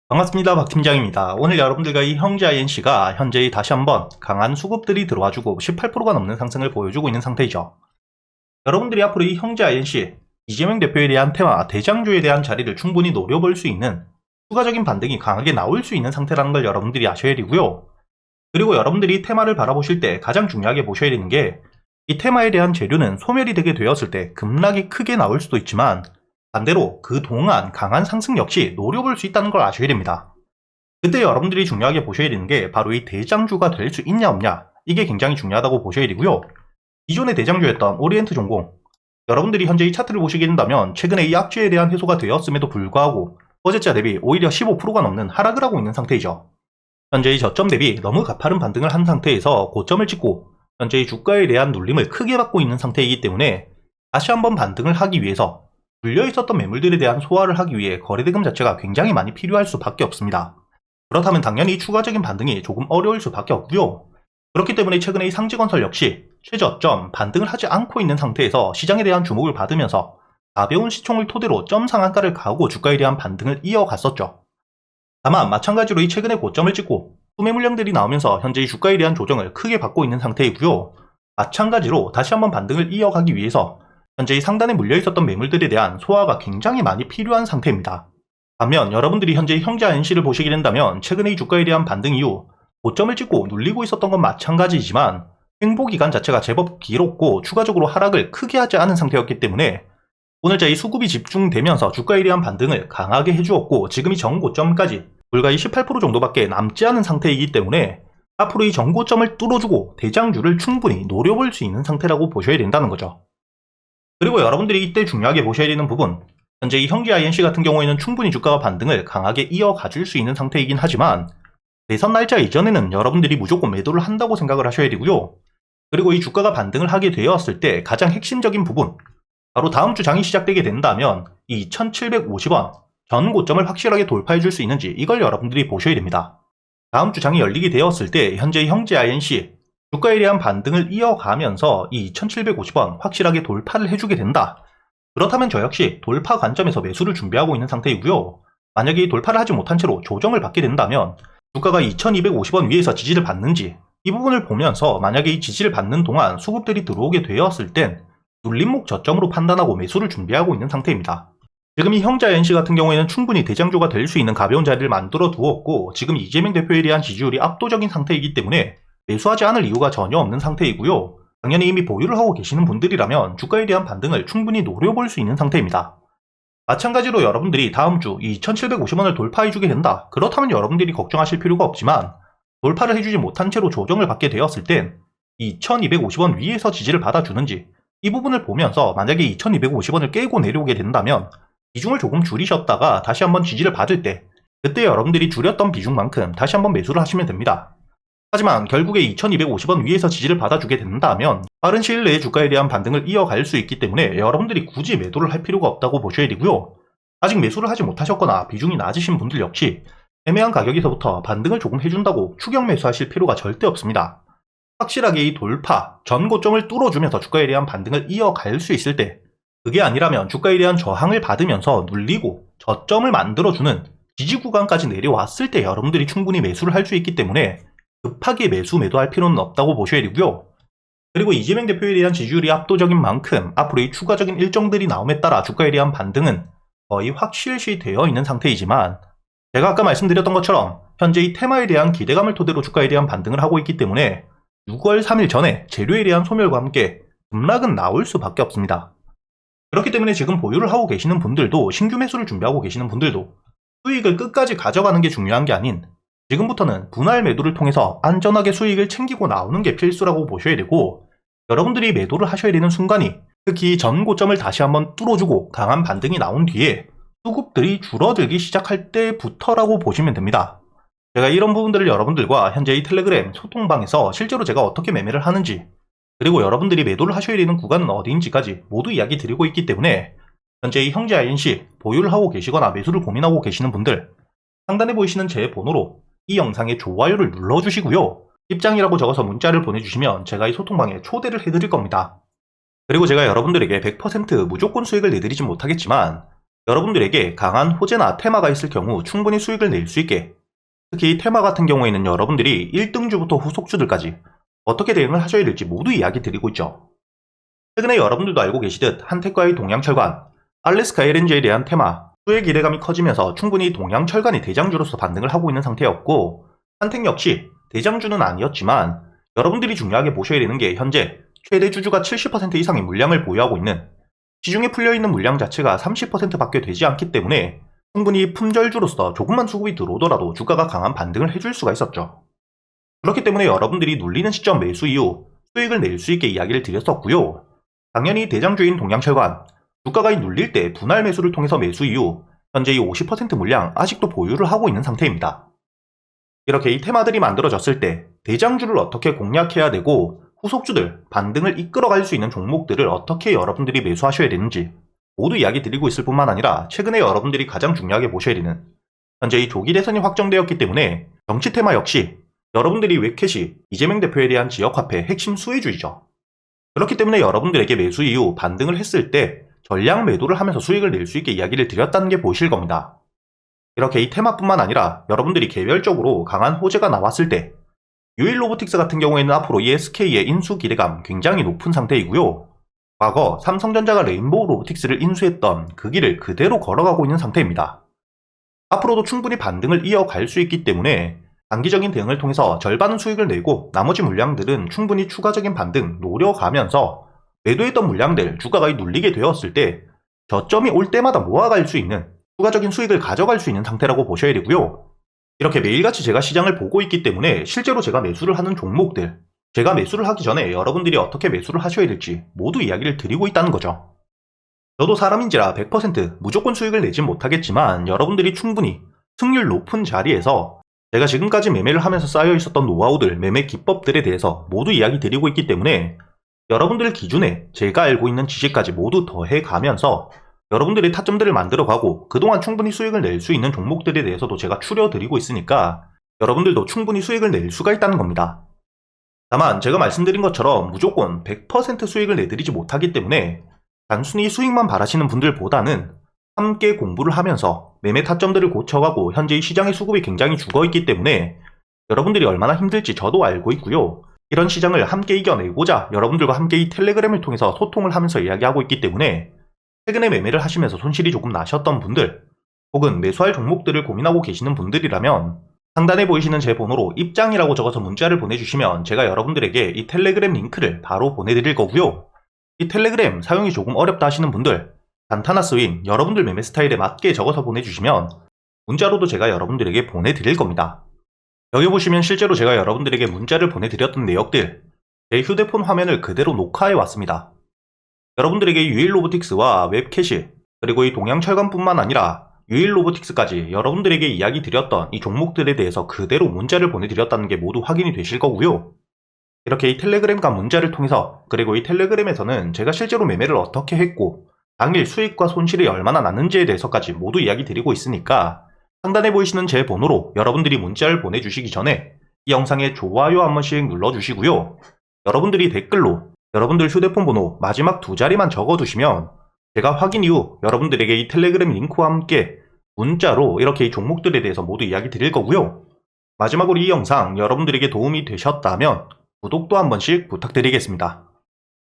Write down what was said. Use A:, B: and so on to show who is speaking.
A: 반갑습니다. 박팀장입니다. 오늘 여러분들과 이 형제 INC가 현재 다시 한번 강한 수급들이 들어와주고 18%가 넘는 상승을 보여주고 있는 상태이죠. 여러분들이 앞으로 이 형제 INC, 이재명 대표에 대한 테마, 대장주에 대한 자리를 충분히 노려볼 수 있는 추가적인 반등이 강하게 나올 수 있는 상태라는 걸 여러분들이 아셔야 되고요. 그리고 여러분들이 테마를 바라보실 때 가장 중요하게 보셔야 되는 게 이 테마에 대한 재료는 소멸이 되게 되었을 때 급락이 크게 나올 수도 있지만 반대로 그동안 강한 상승 역시 노려볼 수 있다는 걸 아셔야 됩니다. 그때 여러분들이 중요하게 보셔야 되는 게 바로 이 대장주가 될 수 있냐 없냐, 이게 굉장히 중요하다고 보셔야 되고요. 기존의 대장주였던 오리엔트 전공, 여러분들이 현재 이 차트를 보시게 된다면 최근에 이 악재에 대한 해소가 되었음에도 불구하고 어제자 대비 오히려 15%가 넘는 하락을 하고 있는 상태이죠. 현재 이 저점 대비 너무 가파른 반등을 한 상태에서 고점을 찍고 현재 이 주가에 대한 눌림을 크게 받고 있는 상태이기 때문에 다시 한번 반등을 하기 위해서 물려있었던 매물들에 대한 소화를 하기 위해 거래대금 자체가 굉장히 많이 필요할 수밖에 없습니다. 그렇다면 당연히 추가적인 반등이 조금 어려울 수밖에 없고요. 그렇기 때문에 최근에 이 상지건설 역시 최저점 반등을 하지 않고 있는 상태에서 시장에 대한 주목을 받으면서 가벼운 시총을 토대로 점 상한가를 가고 주가에 대한 반등을 이어갔었죠. 다만 마찬가지로 이 최근에 고점을 찍고 소매 물량들이 나오면서 현재 이 주가에 대한 조정을 크게 받고 있는 상태이고요. 마찬가지로 다시 한번 반등을 이어가기 위해서 현재 이 상단에 물려있었던 매물들에 대한 소화가 굉장히 많이 필요한 상태입니다. 반면 여러분들이 현재 형제 INC를 보시게 된다면 최근에 이 주가에 대한 반등 이후 고점을 찍고 눌리고 있었던 건 마찬가지지만 횡보기간 자체가 제법 길었고 추가적으로 하락을 크게 하지 않은 상태였기 때문에 오늘자 이 수급이 집중되면서 주가에 대한 반등을 강하게 해주었고 지금 이 정고점까지 불과 이 18% 정도밖에 남지 않은 상태이기 때문에 앞으로 이 정고점을 뚫어주고 대장주를 충분히 노려볼 수 있는 상태라고 보셔야 된다는 거죠. 그리고 여러분들이 이때 중요하게 보셔야 되는 부분, 현재 이 형제 INC 같은 경우에는 충분히 주가가 반등을 강하게 이어가줄 수 있는 상태이긴 하지만 대선 날짜 이전에는 여러분들이 무조건 매도를 한다고 생각을 하셔야 되고요. 그리고 이 주가가 반등을 하게 되었을 때 가장 핵심적인 부분, 바로 다음 주 장이 시작되게 된다면 이 2750원 전 고점을 확실하게 돌파해 줄 수 있는지 이걸 여러분들이 보셔야 됩니다. 다음 주 장이 열리게 되었을 때 현재 형제 INC 주가에 대한 반등을 이어가면서 이 2750원 확실하게 돌파를 해주게 된다. 그렇다면 저 역시 돌파 관점에서 매수를 준비하고 있는 상태이고요. 만약에 돌파를 하지 못한 채로 조정을 받게 된다면 주가가 2250원 위에서 지지를 받는지 이 부분을 보면서 만약에 이 지지를 받는 동안 수급들이 들어오게 되었을 땐 눌림목 저점으로 판단하고 매수를 준비하고 있는 상태입니다. 지금 이 형제 INC 같은 경우에는 충분히 대장주가 될 수 있는 가벼운 자리를 만들어 두었고 지금 이재명 대표에 대한 지지율이 압도적인 상태이기 때문에 매수하지 않을 이유가 전혀 없는 상태이고요. 당연히 이미 보유를 하고 계시는 분들이라면 주가에 대한 반등을 충분히 노려볼 수 있는 상태입니다. 마찬가지로 여러분들이 다음 주 2750원을 돌파해주게 된다. 그렇다면 여러분들이 걱정하실 필요가 없지만 돌파를 해주지 못한 채로 조정을 받게 되었을 땐 2250원 위에서 지지를 받아주는지 이 부분을 보면서 만약에 2250원을 깨고 내려오게 된다면 비중을 조금 줄이셨다가 다시 한번 지지를 받을 때 그때 여러분들이 줄였던 비중만큼 다시 한번 매수를 하시면 됩니다. 하지만 결국에 2250원 위에서 지지를 받아주게 된다면 빠른 시일 내에 주가에 대한 반등을 이어갈 수 있기 때문에 여러분들이 굳이 매도를 할 필요가 없다고 보셔야 되고요. 아직 매수를 하지 못하셨거나 비중이 낮으신 분들 역시 애매한 가격에서부터 반등을 조금 해준다고 추격 매수하실 필요가 절대 없습니다. 확실하게 이 돌파, 전 고점을 뚫어주면서 주가에 대한 반등을 이어갈 수 있을 때 그게 아니라면 주가에 대한 저항을 받으면서 눌리고 저점을 만들어주는 지지 구간까지 내려왔을 때 여러분들이 충분히 매수를 할 수 있기 때문에 급하게 매도할 필요는 없다고 보셔야 되고요. 그리고 이재명 대표에 대한 지지율이 압도적인 만큼 앞으로 이 추가적인 일정들이 나옴에 따라 주가에 대한 반등은 거의 확실시되어 있는 상태이지만 제가 아까 말씀드렸던 것처럼 현재 이 테마에 대한 기대감을 토대로 주가에 대한 반등을 하고 있기 때문에 6월 3일 전에 재료에 대한 소멸과 함께 급락은 나올 수밖에 없습니다. 그렇기 때문에 지금 보유를 하고 계시는 분들도 신규 매수를 준비하고 계시는 분들도 수익을 끝까지 가져가는 게 중요한 게 아닌 지금부터는 분할 매도를 통해서 안전하게 수익을 챙기고 나오는 게 필수라고 보셔야 되고 여러분들이 매도를 하셔야 되는 순간이 특히 전 고점을 다시 한번 뚫어주고 강한 반등이 나온 뒤에 수급들이 줄어들기 시작할 때부터라고 보시면 됩니다. 제가 이런 부분들을 여러분들과 현재 이 텔레그램 소통방에서 실제로 제가 어떻게 매매를 하는지 그리고 여러분들이 매도를 하셔야 되는 구간은 어디인지까지 모두 이야기 드리고 있기 때문에 현재 이 형제 INC 보유를 하고 계시거나 매수를 고민하고 계시는 분들 상단에 보이시는 제 번호로 이 영상에 좋아요를 눌러주시고요. 입장이라고 적어서 문자를 보내주시면 제가 이 소통방에 초대를 해드릴 겁니다. 그리고 제가 여러분들에게 100% 무조건 수익을 내드리진 못하겠지만 여러분들에게 강한 호재나 테마가 있을 경우 충분히 수익을 낼 수 있게, 특히 테마 같은 경우에는 여러분들이 1등주부터 후속주들까지 어떻게 대응을 하셔야 될지 모두 이야기 드리고 있죠. 최근에 여러분들도 알고 계시듯 한택과의 동양철관, 알래스카 LNG에 대한 테마, 수혜 기대감이 커지면서 충분히 동양철관이 대장주로서 반등을 하고 있는 상태였고, 한택 역시 대장주는 아니었지만 여러분들이 중요하게 보셔야 되는 게 현재 최대 주주가 70% 이상의 물량을 보유하고 있는, 시중에 풀려있는 물량 자체가 30%밖에 되지 않기 때문에 충분히 품절주로서 조금만 수급이 들어오더라도 주가가 강한 반등을 해줄 수가 있었죠. 그렇기 때문에 여러분들이 눌리는 시점 매수 이후 수익을 낼 수 있게 이야기를 드렸었고요. 당연히 대장주인 동양철관, 주가가 눌릴 때 분할 매수를 통해서 매수 이후 현재 이 50% 물량 아직도 보유를 하고 있는 상태입니다. 이렇게 이 테마들이 만들어졌을 때 대장주를 어떻게 공략해야 되고 후속주들, 반등을 이끌어갈 수 있는 종목들을 어떻게 여러분들이 매수하셔야 되는지 모두 이야기 드리고 있을 뿐만 아니라, 최근에 여러분들이 가장 중요하게 보셔야 되는, 현재 이 조기 대선이 확정되었기 때문에 정치 테마 역시 여러분들이 웹캣이 이재명 대표에 대한 지역화폐 핵심 수혜주이죠. 그렇기 때문에 여러분들에게 매수 이후 반등을 했을 때 전량 매도를 하면서 수익을 낼 수 있게 이야기를 드렸다는 게 보이실 겁니다. 이렇게 이 테마뿐만 아니라 여러분들이 개별적으로 강한 호재가 나왔을 때 유일로보틱스 같은 경우에는 앞으로 이 SK의 인수 기대감 굉장히 높은 상태이고요. 과거 삼성전자가 레인보우 로보틱스를 인수했던 그 길을 그대로 걸어가고 있는 상태입니다. 앞으로도 충분히 반등을 이어갈 수 있기 때문에 단기적인 대응을 통해서 절반은 수익을 내고 나머지 물량들은 충분히 추가적인 반등 노려가면서 매도했던 물량들 주가가 눌리게 되었을 때 저점이 올 때마다 모아갈 수 있는 추가적인 수익을 가져갈 수 있는 상태라고 보셔야 되고요. 이렇게 매일같이 제가 시장을 보고 있기 때문에 실제로 제가 매수를 하는 종목들, 제가 매수를 하기 전에 여러분들이 어떻게 매수를 하셔야 될지 모두 이야기를 드리고 있다는 거죠. 저도 사람인지라 100% 무조건 수익을 내진 못하겠지만 여러분들이 충분히 승률 높은 자리에서 제가 지금까지 매매를 하면서 쌓여 있었던 노하우들, 매매 기법들에 대해서 모두 이야기 드리고 있기 때문에 여러분들 기준에 제가 알고 있는 지식까지 모두 더해가면서 여러분들의 타점들을 만들어가고 그동안 충분히 수익을 낼 수 있는 종목들에 대해서도 제가 추려드리고 있으니까 여러분들도 충분히 수익을 낼 수가 있다는 겁니다. 다만 제가 말씀드린 것처럼 무조건 100% 수익을 내드리지 못하기 때문에 단순히 수익만 바라시는 분들보다는 함께 공부를 하면서 매매 타점들을 고쳐가고, 현재 이 시장의 수급이 굉장히 죽어있기 때문에 여러분들이 얼마나 힘들지 저도 알고 있고요. 이런 시장을 함께 이겨내고자 여러분들과 함께 이 텔레그램을 통해서 소통을 하면서 이야기하고 있기 때문에 최근에 매매를 하시면서 손실이 조금 나셨던 분들, 혹은 매수할 종목들을 고민하고 계시는 분들이라면 상단에 보이시는 제 번호로 입장이라고 적어서 문자를 보내주시면 제가 여러분들에게 이 텔레그램 링크를 바로 보내드릴 거고요. 이 텔레그램 사용이 조금 어렵다 하시는 분들, 단타나 스윙, 여러분들 매매 스타일에 맞게 적어서 보내주시면 문자로도 제가 여러분들에게 보내드릴 겁니다. 여기 보시면 실제로 제가 여러분들에게 문자를 보내드렸던 내역들, 제 휴대폰 화면을 그대로 녹화해 왔습니다. 여러분들에게 유일로보틱스와 웹캐시, 그리고 이 동양철관뿐만 아니라 유일로보틱스까지 여러분들에게 이야기 드렸던 이 종목들에 대해서 그대로 문자를 보내드렸다는 게 모두 확인이 되실 거고요. 이렇게 이 텔레그램과 문자를 통해서, 그리고 이 텔레그램에서는 제가 실제로 매매를 어떻게 했고 당일 수익과 손실이 얼마나 났는지에 대해서까지 모두 이야기 드리고 있으니까 상단에 보이시는 제 번호로 여러분들이 문자를 보내주시기 전에 이 영상에 좋아요 한 번씩 눌러주시고요. 여러분들이 댓글로 여러분들 휴대폰 번호 마지막 2자리만 적어두시면 제가 확인 이후 여러분들에게 이 텔레그램 링크와 함께 문자로 이렇게 이 종목들에 대해서 모두 이야기 드릴 거고요. 마지막으로 이 영상 여러분들에게 도움이 되셨다면 구독도 한 번씩 부탁드리겠습니다.